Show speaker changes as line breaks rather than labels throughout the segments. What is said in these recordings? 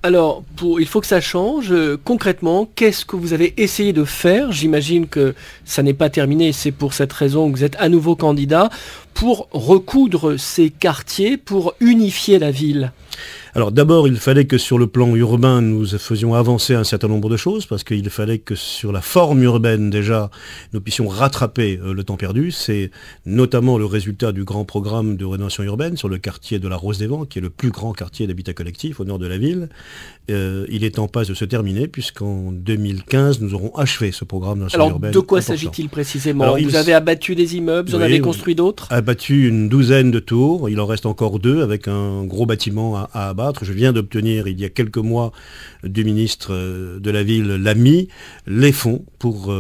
Alors, il faut que ça change. Concrètement, qu'est-ce que vous avez essayé de faire? J'imagine que ça n'est pas terminé, c'est pour cette raison que vous êtes à nouveau candidat, pour recoudre ces quartiers, pour unifier la ville.
Alors d'abord, il fallait que sur le plan urbain, nous faisions avancer un certain nombre de choses, parce qu'il fallait que sur la forme urbaine, déjà, nous puissions rattraper le temps perdu. C'est notamment le résultat du grand programme de rénovation urbaine sur le quartier de la Rose des Vents, qui est le plus grand quartier d'habitat collectif au nord de la ville. Il est en passe de se terminer, puisqu'en 2015, nous aurons achevé ce programme de rénovation urbaine.
Alors de quoi
important.
s'agit-il précisément?
Alors,
vous avez abattu des immeubles, vous en avez construit d'autres?
Abattu une douzaine de tours, il en reste encore 2 avec un gros bâtiment à abattre. Je viens d'obtenir il y a quelques mois du ministre de la Ville, Lamy, les fonds pour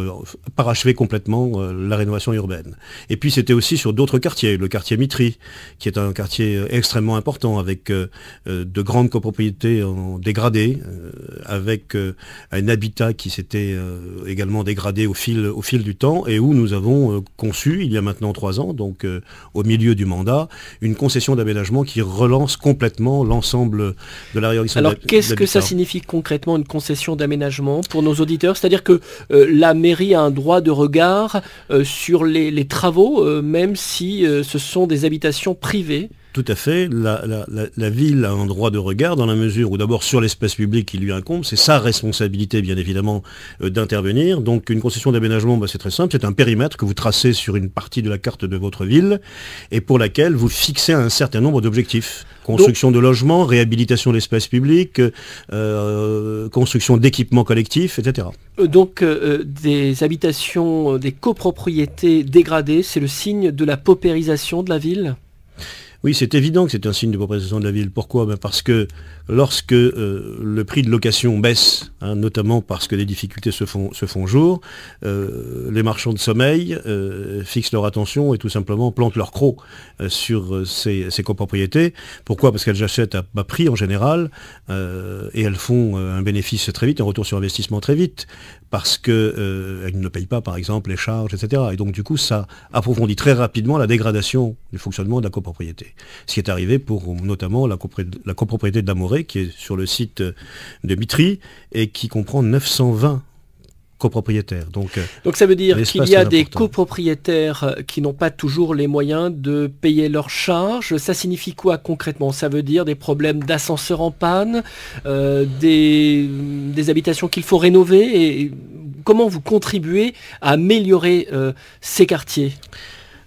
parachever complètement la rénovation urbaine. Et puis c'était aussi sur d'autres quartiers, le quartier Mitry, qui est un quartier extrêmement important, avec de grandes copropriétés en dégradé, avec un habitat qui s'était également dégradé au fil du temps, et où nous avons conçu, il y a maintenant 3 ans, donc au milieu du mandat, une concession d'aménagement qui relance complètement l'ensemble de la réorganisation.
Alors qu'est-ce que ça signifie concrètement, une concession d'aménagement pour nos auditeurs? C'est-à-dire que la mairie a un droit de regard sur les travaux, même si ce sont des habitations privées?
Tout à fait. La ville a un droit de regard dans la mesure où d'abord sur l'espace public qui lui incombe, c'est sa responsabilité bien évidemment d'intervenir. Donc une concession d'aménagement, c'est très simple, c'est un périmètre que vous tracez sur une partie de la carte de votre ville et pour laquelle vous fixez un certain nombre d'objectifs. Construction de logements, réhabilitation de l'espace public, construction d'équipements collectifs, etc.
Donc des habitations, des copropriétés dégradées, c'est le signe de la paupérisation de la ville?
Oui, c'est évident que c'est un signe de paupérisation de la ville. Pourquoi? Parce que lorsque le prix de location baisse, notamment parce que des difficultés se font jour, les marchands de sommeil fixent leur attention et tout simplement plantent leur croc sur ces copropriétés. Pourquoi? Parce qu'elles achètent à bas prix en général et elles font un bénéfice très vite, un retour sur investissement très vite, parce qu'elles ne payent pas par exemple les charges, etc. Et donc du coup ça approfondit très rapidement la dégradation du fonctionnement de la copropriété. Ce qui est arrivé pour notamment la copropriété de Damoré, qui est sur le site de Mitry et qui comprend 920 copropriétaires. Donc
ça veut dire qu'il y a des copropriétaires qui n'ont pas toujours les moyens de payer leurs charges. Ça signifie quoi concrètement? Ça veut dire des problèmes d'ascenseur en panne, des habitations qu'il faut rénover, et comment vous contribuez à améliorer ces quartiers?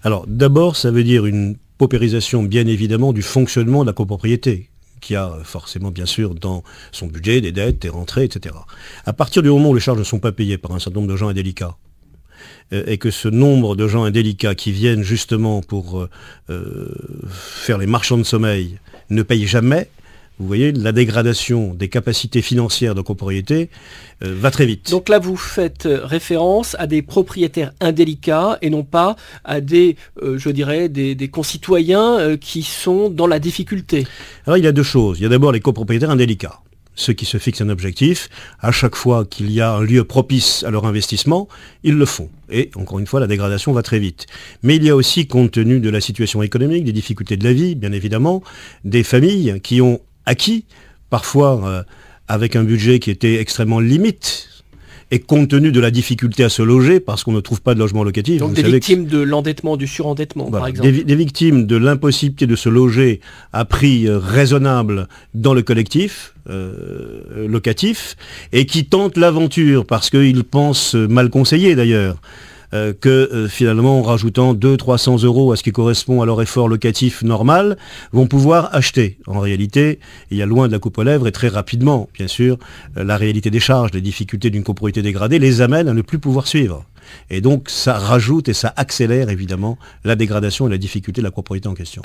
Alors d'abord, ça veut dire une paupérisation bien évidemment du fonctionnement de la copropriété, qui a forcément bien sûr dans son budget des dettes, des rentrées, etc. À partir du moment où les charges ne sont pas payées par un certain nombre de gens indélicats, et que ce nombre de gens indélicats qui viennent justement pour faire les marchands de sommeil ne payent jamais, vous voyez, la dégradation des capacités financières de copropriété va très vite.
Donc là, vous faites référence à des propriétaires indélicats et non pas à des, je dirais, des concitoyens qui sont dans la difficulté.
Alors il y a 2 choses. Il y a d'abord les copropriétaires indélicats. Ceux qui se fixent un objectif, à chaque fois qu'il y a un lieu propice à leur investissement, ils le font. Et encore une fois, la dégradation va très vite. Mais il y a aussi, compte tenu de la situation économique, des difficultés de la vie, bien évidemment, des familles qui ont acquis, parfois avec un budget qui était extrêmement limite, et compte tenu de la difficulté à se loger, parce qu'on ne trouve pas de logement locatif.
Donc des victimes de l'endettement, du surendettement,
voilà,
par exemple.
Des victimes de l'impossibilité de se loger à prix raisonnable dans le collectif, locatif, et qui tentent l'aventure, parce qu'ils pensent, mal conseillés d'ailleurs, que finalement en rajoutant 200-300 € à ce qui correspond à leur effort locatif normal, vont pouvoir acheter. En réalité, il y a loin de la coupe aux lèvres et très rapidement, bien sûr, la réalité des charges, les difficultés d'une copropriété dégradée les amènent à ne plus pouvoir suivre. Et donc ça rajoute et ça accélère évidemment la dégradation et la difficulté de la copropriété en question.